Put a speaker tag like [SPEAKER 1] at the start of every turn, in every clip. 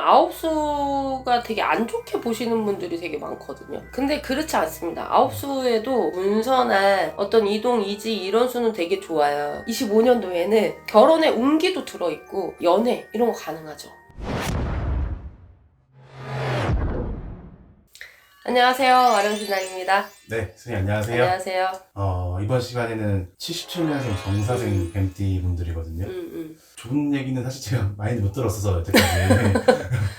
[SPEAKER 1] 아홉수가 되게 안 좋게 보시는 분들이 되게 많거든요. 근데 그렇지 않습니다. 아홉수에도 문서나 어떤 이동, 이지 이런 수는 되게 좋아요. 25년도에는 결혼의 운기도 들어있고 연애 이런 거 가능하죠. 안녕하세요. 와룡진아입니다.
[SPEAKER 2] 네, 선생님 안녕하세요.
[SPEAKER 1] 안녕하세요.
[SPEAKER 2] 이번 시간에는 77년생 정사생 뱀띠 분들이거든요. 좋은 얘기는 사실 제가 많이 못 들었어서 여태까지.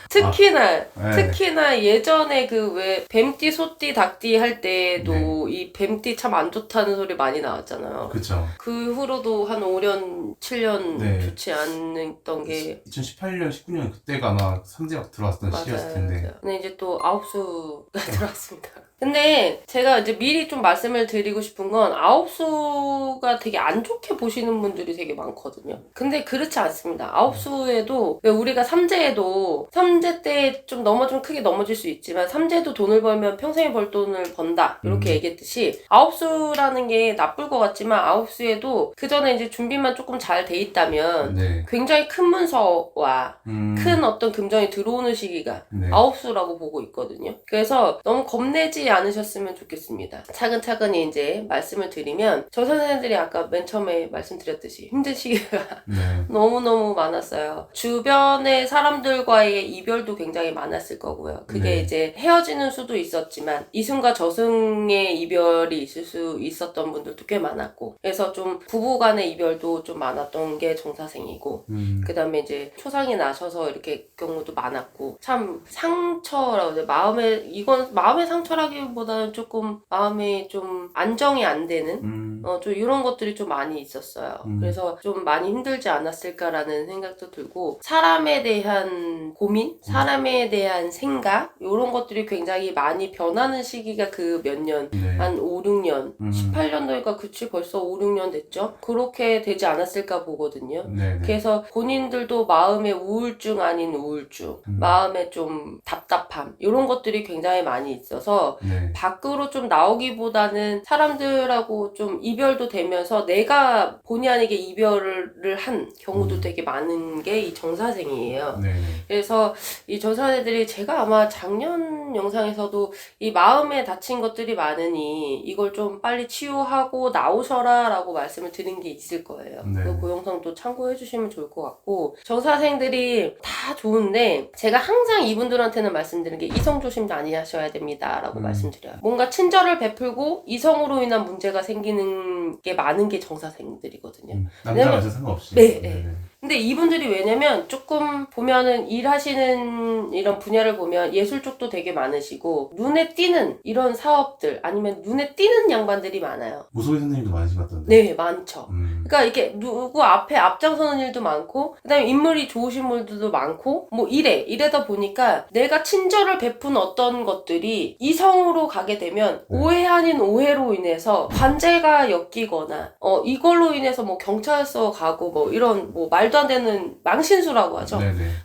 [SPEAKER 1] 특히나 예전에 그 왜 뱀띠, 소띠, 닭띠 할 때도 이 뱀띠 참 안 좋다는 소리 많이 나왔잖아요.
[SPEAKER 2] 그쵸.
[SPEAKER 1] 그 후로도 한 5년, 7년 좋지 않았던 게
[SPEAKER 2] 2018년, 19년 그때가 아마 삼재가 들어왔던 시기였을 텐데.
[SPEAKER 1] 맞아요. 근데 이제 또 아홉수가 들어왔습니다. 근데 제가 이제 미리 좀 말씀을 드리고 싶은 건 아홉수가 되게 안 좋게 보시는 분들이 되게 많거든요. 근데 그렇지 않습니다. 아홉수에도 왜 우리가 삼재에도 삼재 때 좀 크게 넘어질 수 있지만 삼재도 돈을 벌면 평생에 벌 돈을 번다 이렇게 얘기했듯이 아홉수라는 게 나쁠 것 같지만 아홉수에도 그 전에 이제 준비만 조금 잘 돼 있다면 굉장히 큰 문서와 큰 어떤 금전이 들어오는 시기가 아홉수라고 보고 있거든요. 그래서 너무 겁내지 않으셨으면 좋겠습니다. 차근차근히 이제 말씀을 드리면 저 선생님들이 아까 맨 처음에 말씀드렸듯이 힘든 시기가 너무너무 많았어요. 주변의 사람들과의 이별도 굉장히 많았을 거고요. 그게 이제 헤어지는 수도 있었지만 이승과 저승의 이별이 있을 수 있었던 분들도 꽤 많았고 그래서 좀 부부간의 이별도 좀 많았던 게 정사생이고 그 다음에 이제 초상이 나셔서 이렇게 경우도 많았고 참 상처라고 해야 돼. 이건 마음의 상처라기보다는 조금 마음에 좀 안정이 안 되는 좀 이런 것들이 좀 많이 있었어요. 그래서 좀 많이 힘들지 않았을까라는 생각도 들고 사람에 대한 고민, 사람에 대한 생각 이런 것들이 굉장히 많이 변하는 시기가 그 몇 년, 한 5, 6년, 18년도니까 그치 벌써 5, 6년 됐죠? 그렇게 되지 않았을까 보거든요. 그래서 본인들도 마음의 우울증 아닌 우울증, 마음에 좀 답답함 이런 것들이 굉장히 많이 있어서 밖으로 좀 나오기보다는 사람들하고 좀 이별도 되면서 내가 본의 아니게 이별을 한 경우도 되게 많은 게 이 정사생이에요. 그래서 이 정사생들이 제가 아마 작년 영상에서도 이 마음에 다친 것들이 많으니 이걸 좀 빨리 치유하고 나오셔라 라고 말씀을 드린 게 있을 거예요. 그 영상도 참고해 주시면 좋을 것 같고 정사생들이 다 좋은데 제가 항상 이분들한테는 말씀드리는 게 이성 조심 많이 하셔야 됩니다 라고 말씀드려요. 뭔가 친절을 베풀고 이성으로 인한 문제가 생기는 게 많은 게 정사생들이거든요.
[SPEAKER 2] 남자 여자 상관없이.
[SPEAKER 1] 근데 이분들이 왜냐면 조금 보면은 일하시는 이런 분야를 보면 예술 쪽도 되게 많으시고 눈에 띄는 이런 사업들 아니면 눈에 띄는 양반들이 많아요.
[SPEAKER 2] 무소희 선생님도 많으신 것 같던데.
[SPEAKER 1] 네, 많죠. 그러니까 이렇게 누구 앞에 앞장서는 일도 많고 그다음에 인물이 좋으신 분들도 많고 뭐 이래다 보니까 내가 친절을 베푼 어떤 것들이 이성으로 가게 되면 오해 아닌 오해로 인해서 관제가 엮이거나 이걸로 인해서 뭐 경찰서 가고 뭐 이런 뭐 말도 안 되는 망신수라고 하죠.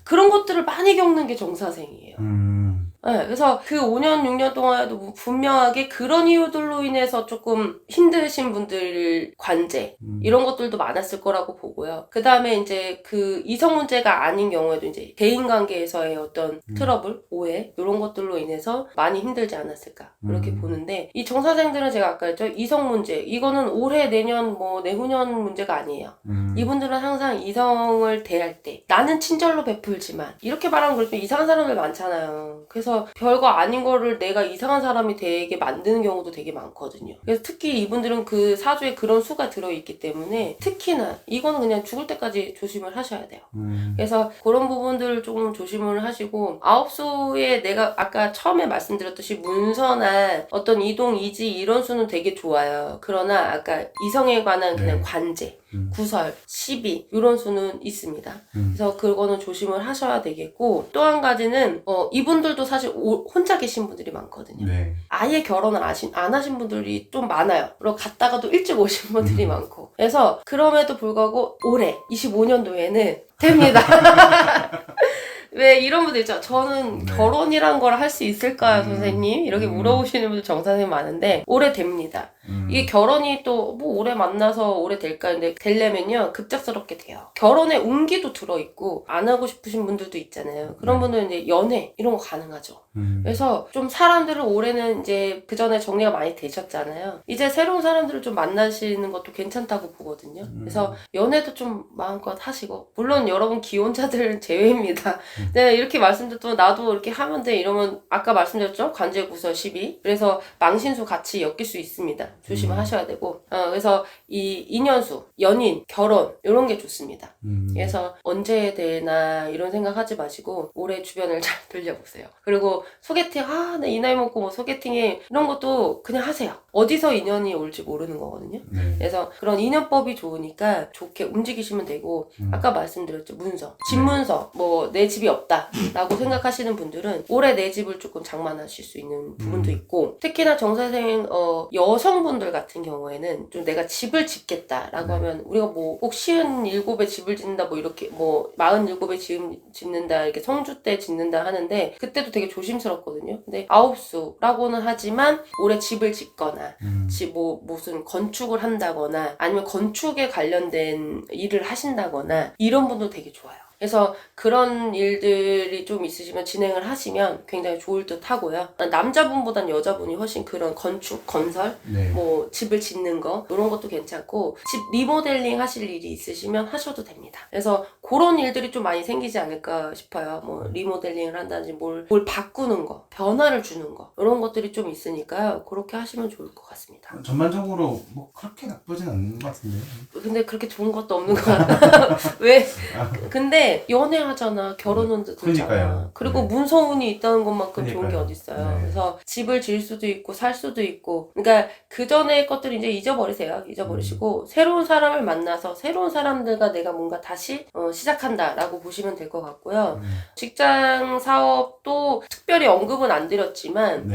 [SPEAKER 1] 그런 것들을 많이 겪는 게 정사생이에요. 네, 그래서 그 5년, 6년 동안에도 분명하게 그런 이유들로 인해서 조금 힘드신 분들 관제 이런 것들도 많았을 거라고 보고요. 그 다음에 이제 그 이성 문제가 아닌 경우에도 이제 대인관계에서의 어떤 트러블, 오해 이런 것들로 인해서 많이 힘들지 않았을까 그렇게 보는데 이 정사생들은 제가 아까 했죠 이성 문제 이거는 올해, 내년, 뭐 내후년 문제가 아니에요. 이분들은 항상 이성을 대할 때 나는 친절로 베풀지만 이렇게 말하면 그렇죠. 이상한 사람들 많잖아요. 그래서 별거 아닌 거를 내가 이상한 사람이 되게 만드는 경우도 되게 많거든요. 그래서 특히 이분들은 그 사주에 그런 수가 들어있기 때문에 특히나 이거는 그냥 죽을 때까지 조심을 하셔야 돼요. 그래서 그런 부분들을 조금 조심을 하시고 아홉수에 내가 아까 처음에 말씀드렸듯이 문서나 어떤 이동, 이지 이런 수는 되게 좋아요. 그러나 아까 이성에 관한 그냥 관제 구설, 시비 이런 수는 있습니다. 그래서 그거는 조심을 하셔야 되겠고 또 한 가지는 이분들도 사실 혼자 계신 분들이 많거든요. 아예 결혼을 안 하신 분들이 좀 많아요. 그리고 갔다가도 일찍 오신 분들이 많고 그래서 그럼에도 불구하고 올해 25년도에는 됩니다. 왜 이런 분들 있죠. 저는 결혼이란 걸 할 수 있을까요, 선생님? 이렇게 물어보시는 분들 정사생님 많은데 올해 됩니다. 이게 결혼이 또 뭐 오래 만나서 오래 될까 근데 되려면요 급작스럽게 돼요. 결혼에 운기도 들어있고 안 하고 싶으신 분들도 있잖아요. 그런 분들은 이제 연애 이런 거 가능하죠. 그래서 좀 사람들을 올해는 이제 그 전에 정리가 많이 되셨잖아요. 이제 새로운 사람들을 좀 만나시는 것도 괜찮다고 보거든요. 그래서 연애도 좀 마음껏 하시고 물론 여러분 기혼자들은 제외입니다. 네, 이렇게 말씀드렸더니 나도 이렇게 하면 돼 이러면 아까 말씀드렸죠? 관제구설 12 그래서 망신수 같이 엮일 수 있습니다. 조심하셔야 되고 그래서 이 인연수, 연인, 결혼 이런 게 좋습니다. 그래서 언제에 대나 이런 생각하지 마시고 올해 주변을 잘 돌려보세요. 그리고 소개팅 나 이 나이 먹고 뭐 소개팅해 이런 것도 그냥 하세요. 어디서 인연이 올지 모르는 거거든요. 그래서 그런 인연법이 좋으니까 좋게 움직이시면 되고 아까 말씀드렸죠. 문서, 집 문서 뭐 내 집이 없다 라고 생각하시는 분들은 올해 내 집을 조금 장만하실 수 있는 부분도 있고 특히나 정사생 여성분들 같은 경우에는 좀 내가 집을 짓겠다라고 하면 우리가 뭐 꼭 57에 집을 짓는다 뭐 이렇게 뭐 47에 짓는다 이렇게 성주 때 짓는다 하는데 그때도 되게 조심스럽거든요. 근데 아홉수라고는 하지만 올해 집을 짓거나 뭐 무슨 건축을 한다거나 아니면 건축에 관련된 일을 하신다거나 이런 분도 되게 좋아요. 그래서 그런 일들이 좀 있으시면 진행을 하시면 굉장히 좋을 듯 하고요. 남자분보단 여자분이 훨씬 그런 건축, 건설, 뭐 집을 짓는 거 이런 것도 괜찮고 집 리모델링 하실 일이 있으시면 하셔도 됩니다. 그래서 그런 일들이 좀 많이 생기지 않을까 싶어요. 뭐 리모델링을 한다든지 뭘 바꾸는 거, 변화를 주는 거 이런 것들이 좀 있으니까요. 그렇게 하시면 좋을 것 같습니다.
[SPEAKER 2] 전반적으로 뭐 그렇게 나쁘진 않은 것 같은데.
[SPEAKER 1] 근데 그렇게 좋은 것도 없는 것 같아. 왜? 근데 연애하잖아. 결혼운도 들잖아.
[SPEAKER 2] 그러니까요.
[SPEAKER 1] 그리고
[SPEAKER 2] 네.
[SPEAKER 1] 문서운이 있다는 것만큼 좋은 게
[SPEAKER 2] 그러니까요.
[SPEAKER 1] 어딨어요.
[SPEAKER 2] 네.
[SPEAKER 1] 그래서 집을 지을 수도 있고 살 수도 있고 그러니까 그 전에 것들 이제 잊어버리세요. 잊어버리시고 새로운 사람을 만나서 새로운 사람들과 내가 뭔가 다시 시작한다라고 보시면 될 것 같고요. 직장 사업도 특별히 언급은 안 드렸지만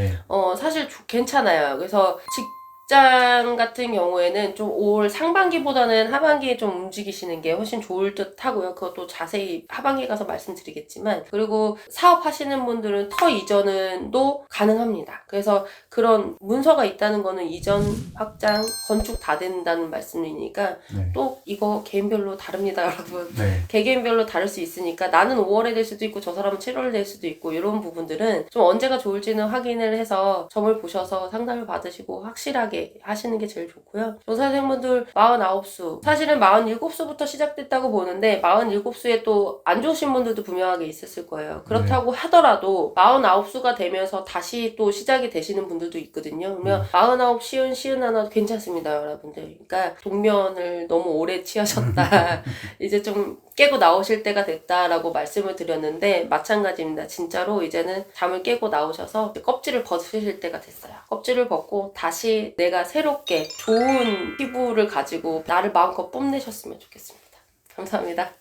[SPEAKER 1] 사실 괜찮아요. 그래서 직장 같은 경우에는 좀 올 상반기보다는 하반기에 좀 움직이시는 게 훨씬 좋을 듯 하고요. 그것도 자세히 하반기에 가서 말씀드리겠지만 그리고 사업하시는 분들은 터 이전도 가능합니다. 그래서 그런 문서가 있다는 거는 이전, 확장, 건축 다 된다는 말씀이니까 또 이거 개인별로 다릅니다, 여러분. 개개인별로 다를 수 있으니까 나는 5월에 될 수도 있고 저 사람은 7월에 될 수도 있고 이런 부분들은 좀 언제가 좋을지는 확인을 해서 점을 보셔서 상담을 받으시고 확실하게 하시는 게 제일 좋고요. 조사생분들 49수 사실은 47수부터 시작됐다고 보는데 47수에 또 안 좋으신 분들도 분명하게 있었을 거예요. 그렇다고 하더라도 49수가 되면서 다시 또 시작이 되시는 분들도 있거든요. 그러면 49, 시은 하나 괜찮습니다, 여러분들. 그러니까 동면을 너무 오래 취하셨다. 이제 좀 깨고 나오실 때가 됐다라고 말씀을 드렸는데 마찬가지입니다. 진짜로 이제는 잠을 깨고 나오셔서 껍질을 벗으실 때가 됐어요. 껍질을 벗고 다시 내가 새롭게 좋은 피부를 가지고 나를 마음껏 뽐내셨으면 좋겠습니다. 감사합니다.